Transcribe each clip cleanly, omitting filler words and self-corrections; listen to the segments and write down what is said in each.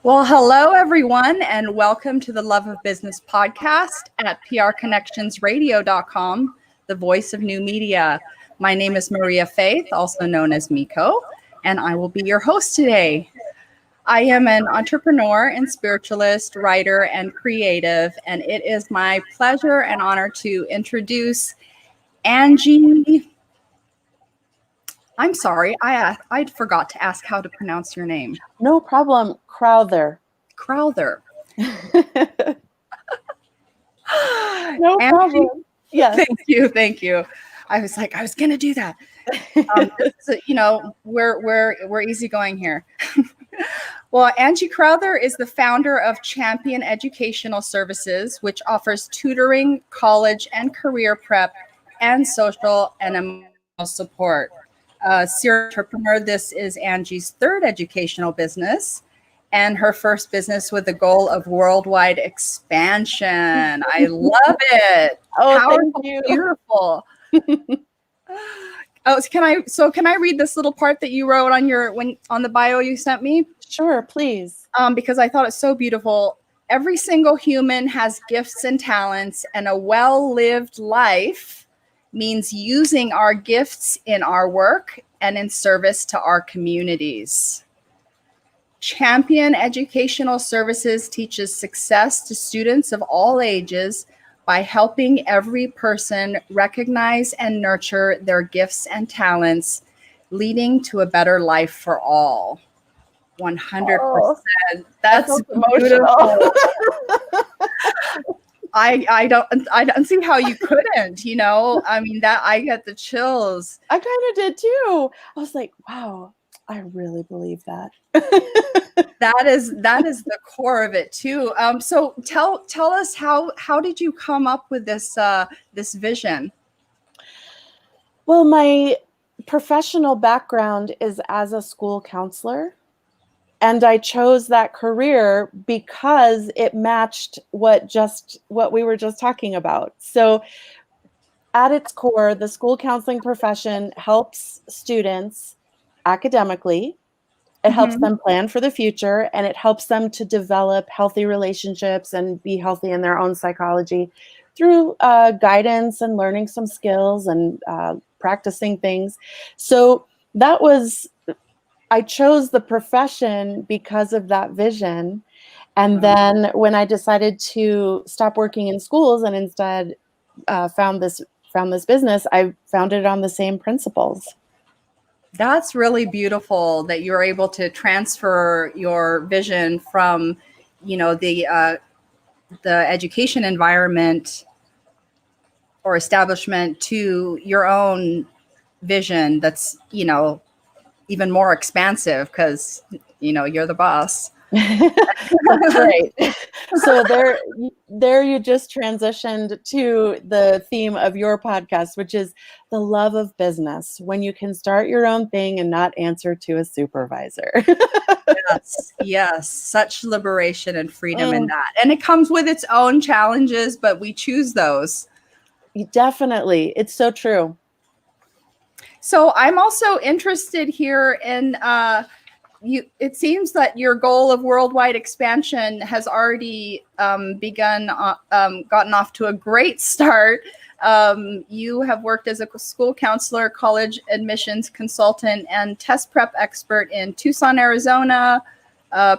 Well, hello, everyone, and welcome to the Love of Business podcast at prconnectionsradio.com, the voice of new media. My name is Maria Faith, also known as Miko, and I will be your host today. I am an entrepreneur and spiritualist, writer, and creative, and it is my pleasure and honor to introduce Angie. I'm sorry, I forgot to ask how to pronounce your name. No problem. Crowther. Crowther. No Angie, problem. Yes. Thank you. I was going to do that. We're easygoing here. Well, Angie Crowther is the founder of Champion Educational Services, which offers tutoring, college and career prep, and social and emotional support. Serial entrepreneur, this is Angie's third educational business and her first business with the goal of worldwide expansion. I love it. Oh, Powerful, thank you. beautiful. Can I read this little part that you wrote on the bio you sent me? Sure, please. Because I thought it's so beautiful. Every single human has gifts and talents, and a well-lived life means using our gifts in our work and in service to our communities. Champion Educational Services teaches success to students of all ages by helping every person recognize and nurture their gifts and talents, leading to a better life for all. 100%. Oh, That's beautiful. I don't see how you couldn't, I mean, that I get the chills. I kind of did too. I was like, wow, I really believe that. That is the core of it too. So tell us how did you come up with this vision? Well, my professional background is as a school counselor. And I chose that career because it matched what we were just talking about. So at its core, the school counseling profession helps students academically. It helps them plan for the future, and it helps them to develop healthy relationships and be healthy in their own psychology through guidance and learning some skills and practicing things. So I chose the profession because of that vision. And then when I decided to stop working in schools and instead found this business, I founded it on the same principles. That's really beautiful that you're able to transfer your vision from, the education environment or establishment to your own vision that's, even more expansive because, you're the boss. That's right. So there you just transitioned to the theme of your podcast, which is the love of business, when you can start your own thing and not answer to a supervisor. Yes. Such liberation and freedom in that. And it comes with its own challenges, but we choose those. Definitely. It's so true. So I'm also interested here in it seems that your goal of worldwide expansion has already gotten off to a great start. You have worked as a school counselor, college admissions consultant, and test prep expert in Tucson, Arizona,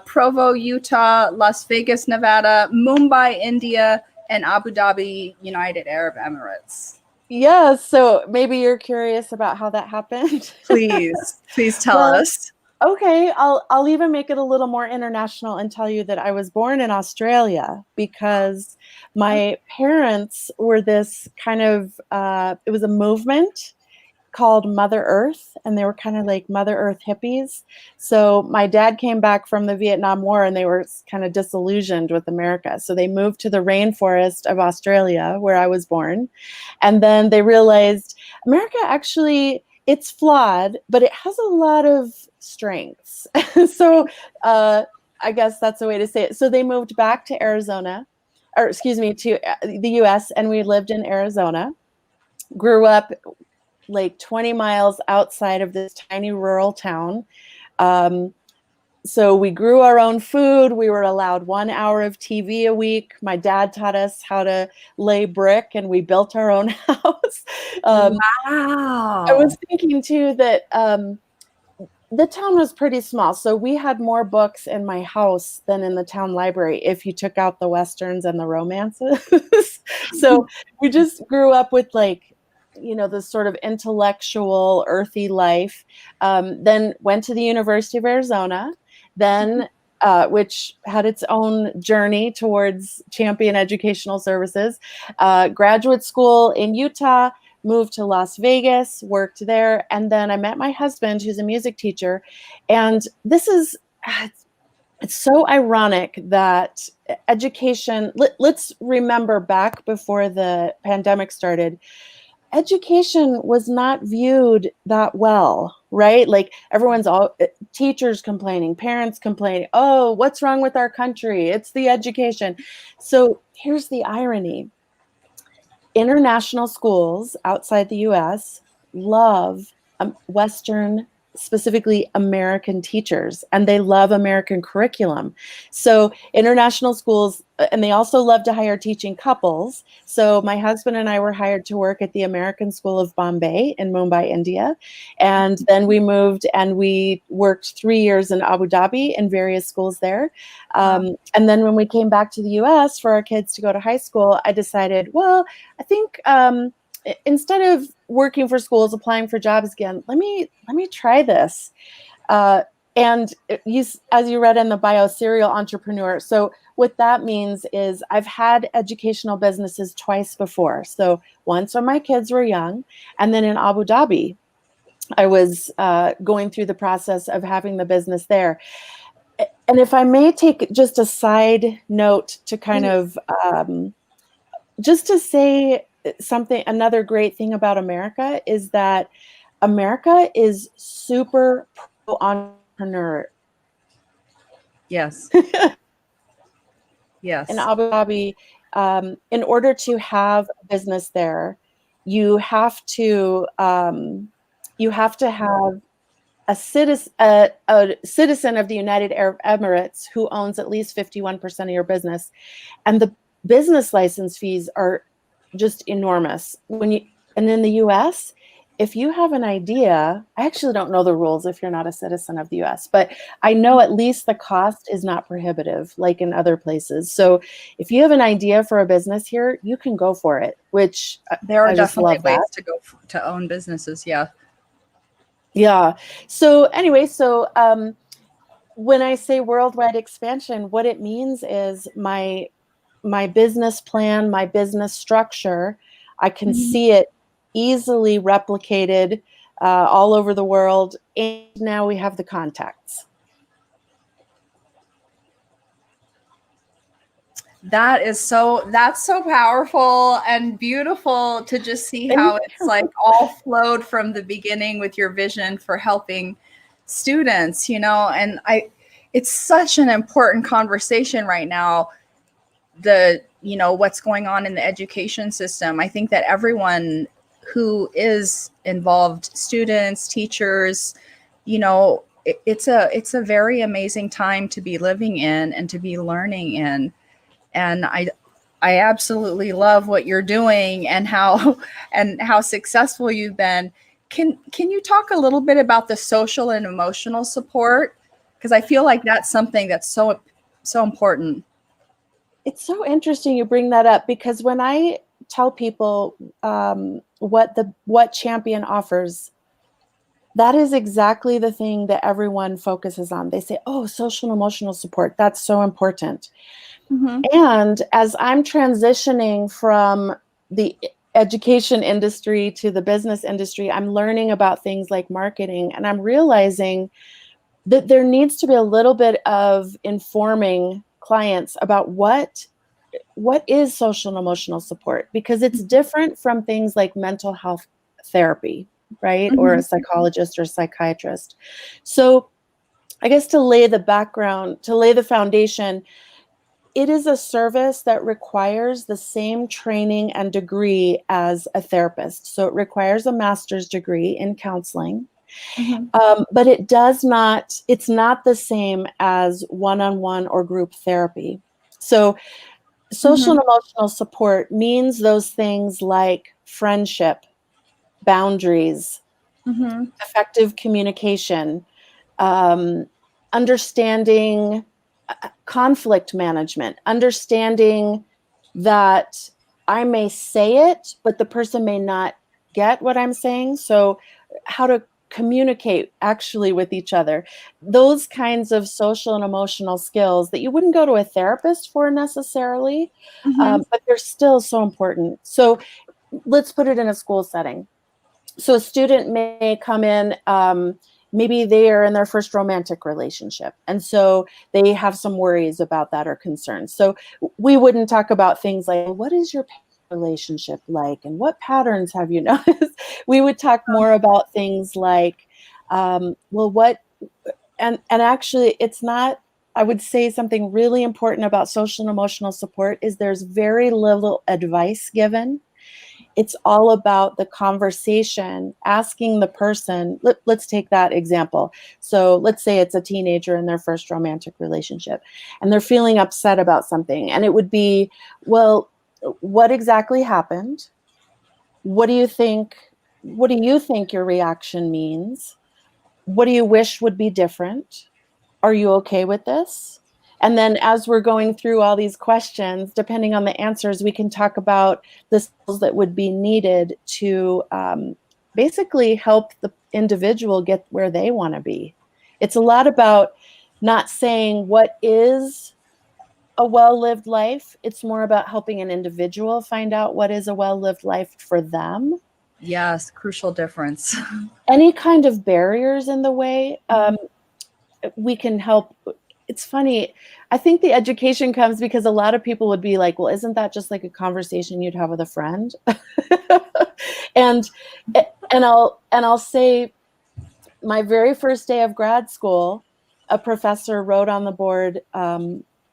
Provo, Utah, Las Vegas, Nevada, Mumbai, India, and Abu Dhabi, United Arab Emirates. Yes. So maybe you're curious about how that happened. Please tell us. Okay, I'll even make it a little more international and tell you that I was born in Australia because my parents were this kind of, it was a movement called Mother Earth, and they were kind of like Mother Earth hippies. So my dad came back from the Vietnam War and they were kind of disillusioned with America. So they moved to the rainforest of Australia, where I was born. And then they realized America actually, it's flawed, but it has a lot of strengths. So I guess that's a way to say it. So they moved back to Arizona, to the US, and we lived in Arizona, grew up like 20 miles outside of this tiny rural town. So we grew our own food. We were allowed 1 hour of TV a week. My dad taught us how to lay brick, and we built our own house. I Wow. was thinking too that the town was pretty small, so we had more books in my house than in the town library if you took out the westerns and the romances. So we just grew up with, like, this sort of intellectual, earthy life. Then went to the University of Arizona, then which had its own journey towards champion educational services. Graduate school in Utah, moved to Las Vegas, worked there, and then I met my husband, who's a music teacher. And this is, it's so ironic that education, let's remember back before the pandemic started, education was not viewed that well, right? Like everyone's all teachers complaining, parents complaining, oh, what's wrong with our country? It's the education. So here's the irony. International schools outside the US love Western, specifically American teachers, and they love American curriculum. So international schools, and they also love to hire teaching couples. So my husband and I were hired to work at the American School of Bombay in Mumbai, India. And then we moved and we worked 3 years in Abu Dhabi in various schools there. And then when we came back to the US for our kids to go to high school, I decided, well, I think instead of working for schools, applying for jobs again, let me try this. And as you read in the bio, serial entrepreneur. So what that means is I've had educational businesses twice before. So once when my kids were young, and then in Abu Dhabi, I was going through the process of having the business there. And if I may take just a side note to kind of just to say something, another great thing about America is that America is super pro-entrepreneur. Yes. Yes. In Abu Dhabi, in order to have a business there, you have to have a citizen of the United Arab Emirates who owns at least 51% of your business, and the business license fees are just enormous. And in the US, if you have an idea, I actually don't know the rules if you're not a citizen of the US, but I know at least the cost is not prohibitive like in other places. So if you have an idea for a business here, you can go for it, which there are I just definitely love ways that. to go to own businesses. Yeah. Yeah. So anyway, when I say worldwide expansion, what it means is my business plan, my business structure, I can see it easily replicated all over the world. And now we have the contacts. That's so powerful and beautiful to just see how it's like all flowed from the beginning with your vision for helping students, and it's such an important conversation right now, what's going on in the education system. I think that everyone who is involved, students, teachers, it's a very amazing time to be living in and to be learning in. And I absolutely love what you're doing and how successful you've been. Can you talk a little bit about the social and emotional support? Because I feel like that's something that's so important. It's so interesting you bring that up, because when I tell people what Champion offers, that is exactly the thing that everyone focuses on. They say, oh, social and emotional support, that's so important. Mm-hmm. And as I'm transitioning from the education industry to the business industry, I'm learning about things like marketing, and I'm realizing that there needs to be a little bit of informing clients about what is social and emotional support, because it's different from things like mental health therapy, right? Mm-hmm. Or a psychologist or psychiatrist. So I guess to lay the foundation, it is a service that requires the same training and degree as a therapist. So it requires a master's degree in counseling. But it's not the same as one-on-one or group therapy. So social and emotional support means those things like friendship, boundaries, effective communication, understanding conflict management, understanding that I may say it, but the person may not get what I'm saying. So how to communicate actually with each other. Those kinds of social and emotional skills that you wouldn't go to a therapist for necessarily, but they're still so important. So let's put it in a school setting. So a student may come in, maybe they are in their first romantic relationship. And so they have some worries about that or concerns. So we wouldn't talk about things like, what is your relationship like? And what patterns have you noticed? We would talk more about things like, and actually it's not, I would say something really important about social and emotional support is there's very little advice given. It's all about the conversation, asking the person. Let's take that example. So let's say it's a teenager in their first romantic relationship and they're feeling upset about something. And it would be, well, what exactly happened? What do you think your reaction means? What do you wish would be different? Are you okay with this? And then as we're going through all these questions, depending on the answers, we can talk about the skills that would be needed to basically help the individual get where they want to be. It's a lot about not saying what is a well-lived life. It's more about helping an individual find out what is a well-lived life for them. Yes, crucial difference. Any kind of barriers in the way, we can help. It's funny. I think the education comes because a lot of people would be like, well, isn't that just like a conversation you'd have with a friend? and I'll say my very first day of grad school, a professor wrote on the board,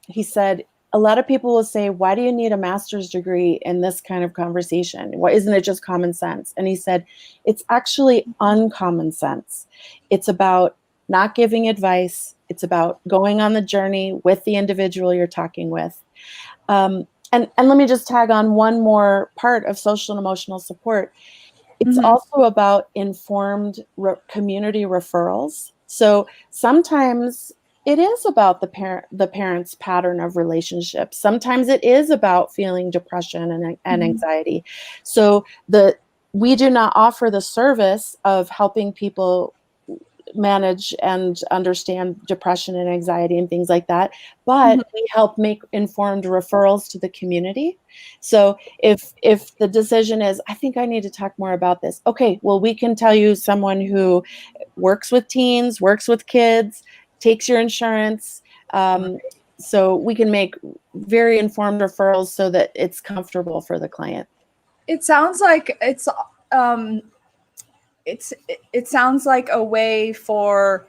he said, a lot of people will say, why do you need a master's degree in this kind of conversation? Why isn't it just common sense? And he said, it's actually uncommon sense. It's about not giving advice. It's about going on the journey with the individual you're talking with. And let me just tag on one more part of social and emotional support. It's also about informed community referrals. So sometimes it is about the parent's pattern of relationships. Sometimes it is about feeling depression and anxiety. So we do not offer the service of helping people manage and understand depression and anxiety and things like that, but we help make informed referrals to the community. So if the decision is, I think I need to talk more about this, okay, well, we can tell you someone who works with teens, works with kids, takes your insurance. So we can make very informed referrals so that it's comfortable for the client. It sounds like it sounds like a way for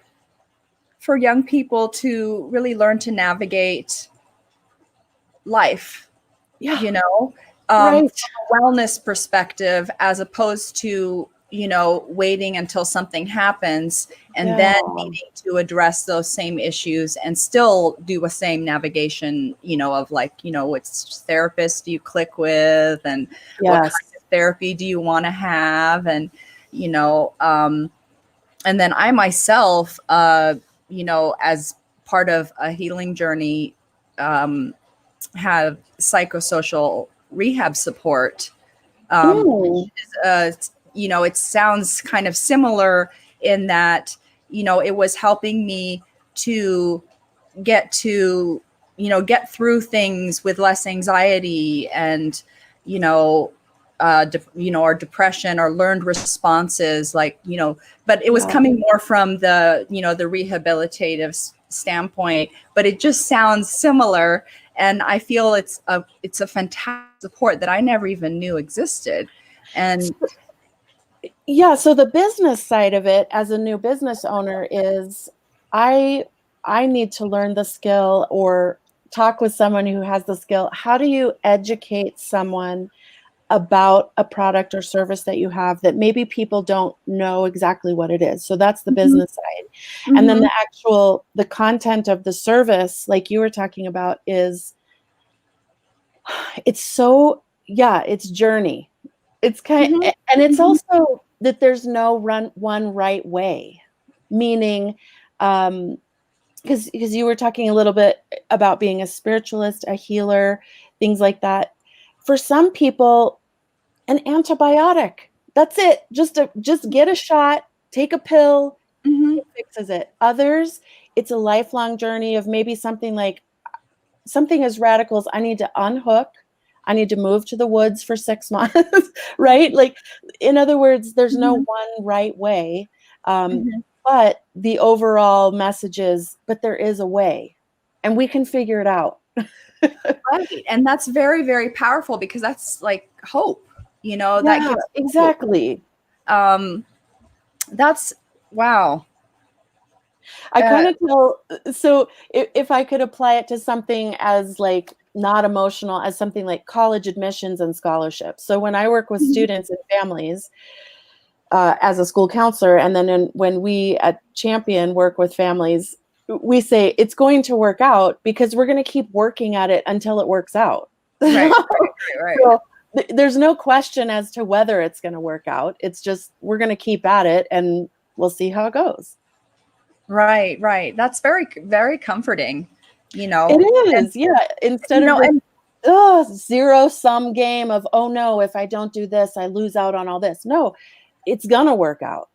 young people to really learn to navigate life. Yeah. You know, Right. from a wellness perspective, as opposed to, waiting until something happens and then needing to address those same issues and still do a same navigation, of like, which therapist do you click with and what kind of therapy do you want to have? And, and then I myself, as part of a healing journey, have psychosocial rehab support, which is, it sounds kind of similar in that, it was helping me to get through things with less anxiety and, or depression or learned responses, like, but it was coming more from the, the rehabilitative standpoint, but it just sounds similar. And I feel it's a fantastic support that I never even knew existed. And yeah, so the business side of it as a new business owner is I need to learn the skill or talk with someone who has the skill. How do you educate someone about a product or service that you have that maybe people don't know exactly what it is. So that's the Mhm. business side. And then the content of the service, like you were talking about, is it's so, yeah, it's journey. It's Mhm. and it's Mhm. also that there's no one right way, meaning, because you were talking a little bit about being a spiritualist, a healer, things like that. For some people, an antibiotic, that's it. Just get a shot, take a pill, Mhm. it fixes it. Others, it's a lifelong journey of maybe something as radical as I need to unhook, I need to move to the woods for 6 months, right? Like, in other words, there's no Mhm. one right way. Mhm. But the overall message is, but there is a way, and we can figure it out. Right. And that's very, very powerful because that's like hope, that Yeah, gives hope. exactly. Um, that's wow. I Uh, kind of feel so if I could apply it to something as like not emotional as something like college admissions and scholarships. So when I work with mhm. students and families as a school counselor, and then when we at Champion work with families, we say it's going to work out because we're going to keep working at it until it works out. Right, right, So there's no question as to whether it's going to work out. It's just we're going to keep at it and we'll see how it goes. right, right. That's very, very comforting, It and is, yeah. Instead of this and zero sum game of, oh no, if I don't do this, I lose out on all this. No, it's gonna work out.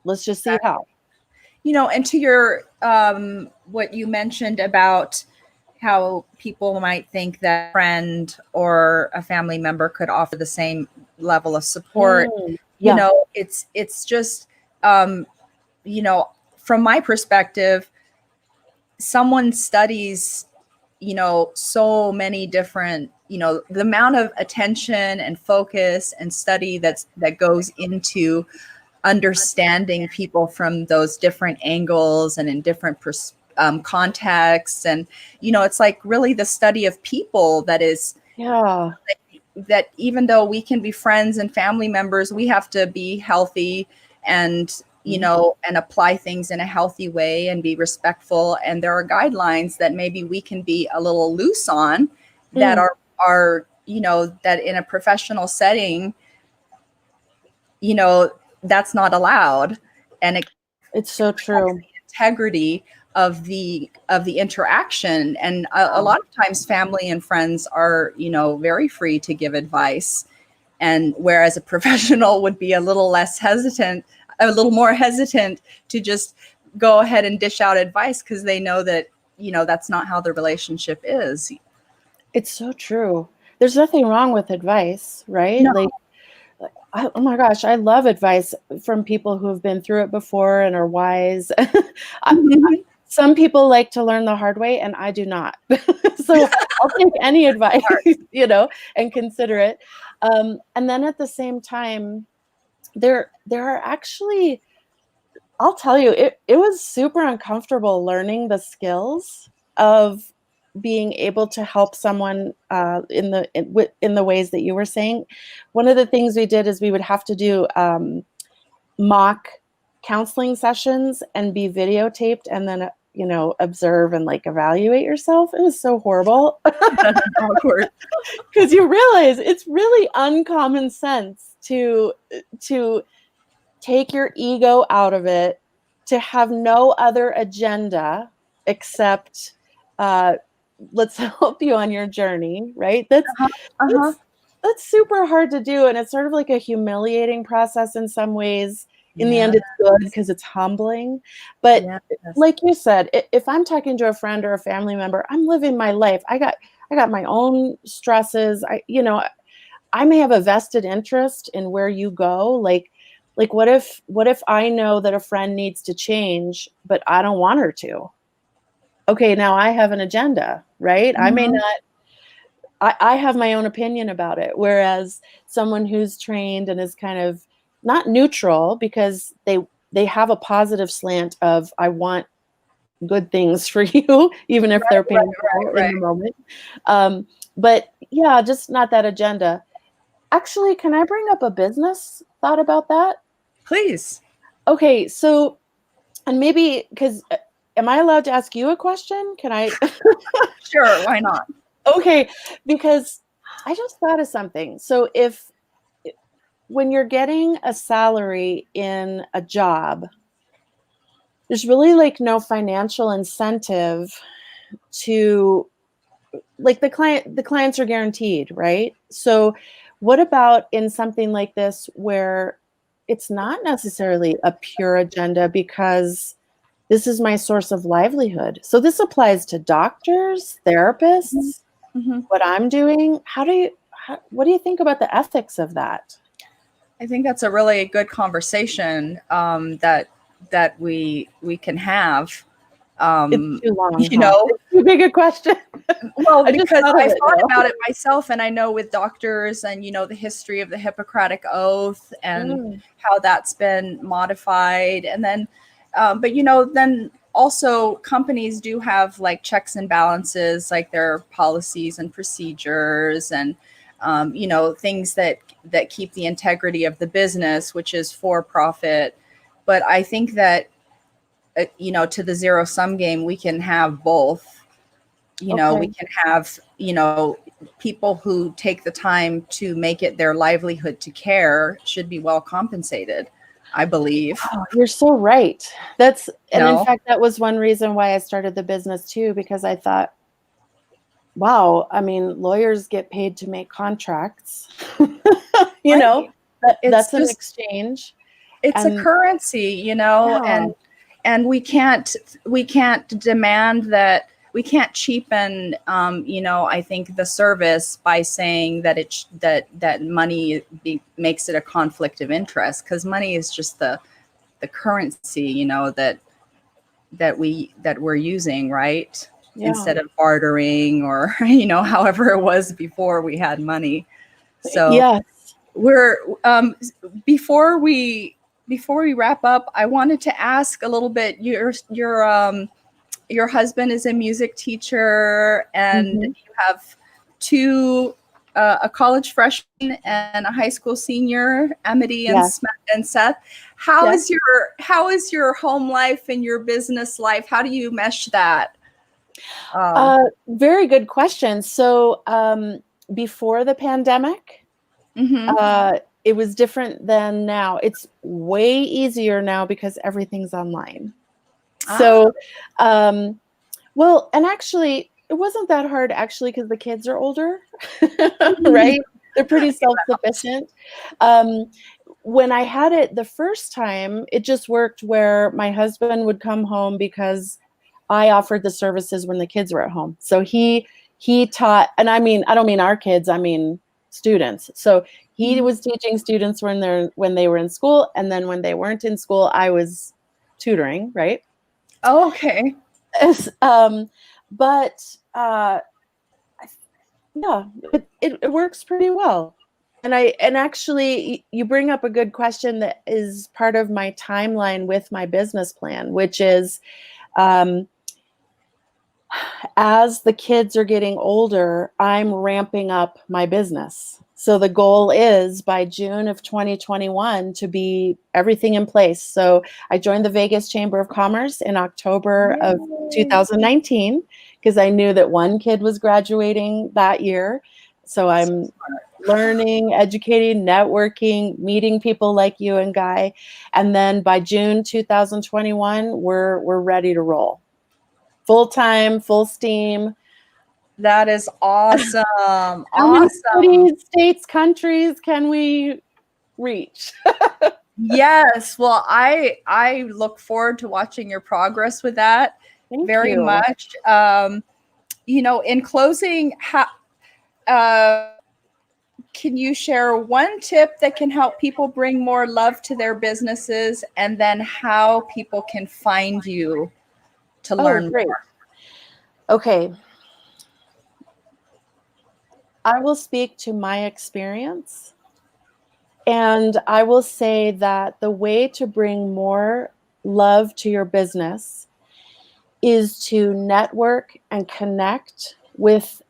Let's just see how. and to your what you mentioned about how people might think that a friend or a family member could offer the same level of support. Yeah. It's just um, from my perspective, someone studies so many different, the amount of attention and focus and study that goes into understanding people from those different angles and in different contexts. And it's like really the study of people Yeah. that even though we can be friends and family members, we have to be healthy and and apply things in a healthy way and be respectful. And there are guidelines that maybe we can be a little loose on that Mm. are that in a professional setting, that's not allowed. And it It's so true. integrity of the interaction. And a lot of times family and friends are very free to give advice, and whereas a professional would be a little more hesitant to just go ahead and dish out advice because they know that that's not how the relationship is. It's so true. There's nothing wrong with advice, right? No. Like, oh my gosh, I love advice from people who have been through it before and are wise. I, Mhm. some people like to learn the hard way, and I do not. So I'll take any advice, and consider it. And then at the same time, there are actually, I'll tell you, it was super uncomfortable learning the skills of being able to help someone in the ways that you were saying. One of the things we did is we would have to do mock counseling sessions and be videotaped and then observe and like evaluate yourself. It was so horrible Awkward. because you realize it's really uncommon sense to take your ego out of it, to have no other agenda except let's help you on your journey, right? Uh-huh. Uh-huh. That's that's super hard to do, and it's sort of like a humiliating process in some ways. In the Yeah. end, it's good because it's humbling. But Yes. like you said, if I'm talking to a friend or a family member, I'm living my life. I got my own stresses. I may have a vested interest in where you go. Like what if I know that a friend needs to change, but I don't want her to? Okay, now I have an agenda, right? I may Mhm. not I have my own opinion about it. Whereas someone who's trained and is kind of not neutral because they have a positive slant of I want good things for you, even if they're Right, right, painful right, in right. the moment. But yeah, just not that agenda. Actually, can I bring up a business thought about that? Please. Okay, so, and maybe, because am I allowed to ask you a question? Can I? Sure, why not? Okay, because I just thought of something. So when you're getting a salary in a job, there's really like no financial incentive to, like, the clients are guaranteed, right? So what about in something like this where it's not necessarily a pure agenda because this is my source of livelihood? So this applies to doctors, therapists, Mm-hmm. what I'm doing. What do you think about the ethics of that? I think that's a really good conversation that we can have. It's too long, You huh? know, It's too big a question. well, I just because thought of I've it thought though. about it myself, and I know with doctors and the history of the Hippocratic Oath and Mm, how that's been modified, and then, but then also companies do have like checks and balances, like their policies and procedures, and things that keep the integrity of the business, which is for profit. But I think that to the zero sum game, we can have both. We okay. can have people who take the time to make it their livelihood to care should be well compensated, I believe. Oh, you're so right. And in No. fact, that was one reason why I started the business too, because I thought, wow, I mean, lawyers get paid to make contracts. you know, Right. It's that's an just exchange. it's a And currency, yeah, and we can't demand that. We can't cheapen I think the service by saying that that money makes it a conflict of interest, because money is just the currency that we're using, right? yeah. Instead of bartering, or however it was before we had money. So Yes. we're before we wrap up, I wanted to ask a little bit. Your husband is a music teacher, and Mhm. you have two a college freshman and a high school senior, Amity and Yes. Seth. How Yes. is your home life and your business life? How do you mesh that? Um, Very good question. So, before the pandemic, mhm. it was different than now. It's way easier now because everything's online. Ah, So, um, well, and actually, it wasn't that hard actually because the kids are older, right? They're pretty self-sufficient. Um, when I had it the first time, it just worked where my husband would come home because I offered the services when the kids were at home. So he taught, and I mean, I don't mean our kids, I mean students. So he Mhm. was teaching students when they were in school, and then when they weren't in school, I was tutoring, right? Oh, okay. As, but yeah, it works pretty well. And actually, you bring up a good question that is part of my timeline with my business plan, which is um, as the kids are getting older, I'm ramping up my business. So the goal is by June of 2021 to be everything in place. So I joined the Vegas Chamber of Commerce in October of Yay. 2019 because I knew that one kid was graduating that year. So So I'm smart. learning, educating, networking, meeting people like you and Guy. And then by June 2021, we're ready to roll. Full time, full steam. That is awesome. How many Awesome. cities, states, countries can we reach? Yes. Well, I look forward to watching your progress with that Thank very you. much. In closing, uh, can you share one tip that can help people bring more love to their businesses, and then how people can find you to Oh, learn great. more? Okay. I will speak to my experience. And I will say that the way to bring more love to your business is to network and connect with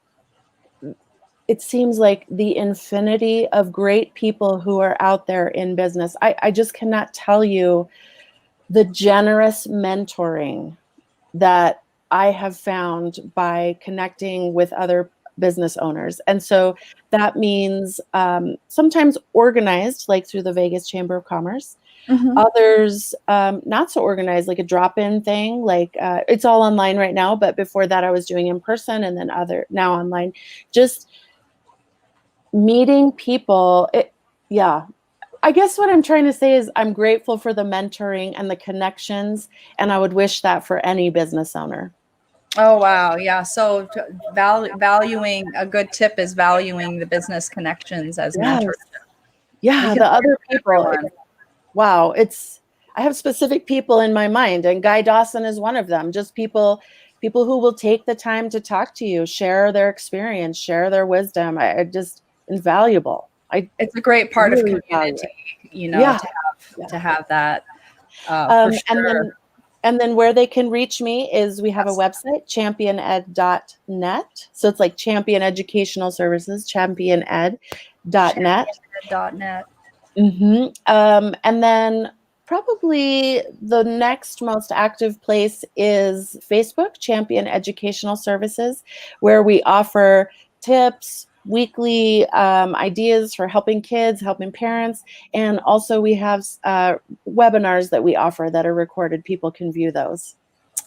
it seems like the infinity of great people who are out there in business. I just cannot tell you the generous mentoring that I have found by connecting with other business owners. And so that means sometimes organized, like through the Vegas Chamber of Commerce. Mm-hmm. Others not so organized, like a drop-in thing. Like it's all online right now, but before that I was doing in person, and then now online. Just meeting people. Yeah. I guess what I'm trying to say is I'm grateful for the mentoring and the connections, and I would wish that for any business owner. Oh, wow. Yeah. So valuing, a good tip is valuing the business connections as Yes. mentors. Yeah, the other people. Wow. I have specific people in my mind, and Guy Dawson is one of them. Just people who will take the time to talk to you, share their experience, share their wisdom. I just invaluable. It's a great part really of community, Yeah. to have that. For sure. And then where they can reach me is we have a website, championed.net. So it's like Champion Educational Services, championed.net. Championed.net. And then probably the next most active place is Facebook, Champion Educational Services, where we offer tips, weekly ideas for helping kids, helping parents, and also we have webinars that we offer that are recorded. People can view those.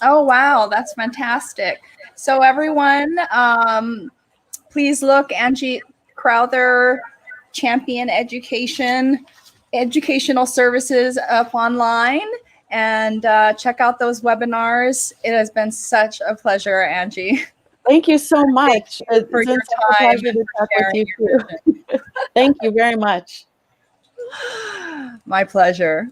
Oh, wow. That's fantastic. So everyone, please look Angie Crowther, Champion Educational Services up online, and check out those webinars. It has been such a pleasure, Angie. Thank you so much. It's been such a pleasure to talk with you too. Thank you very much. My pleasure.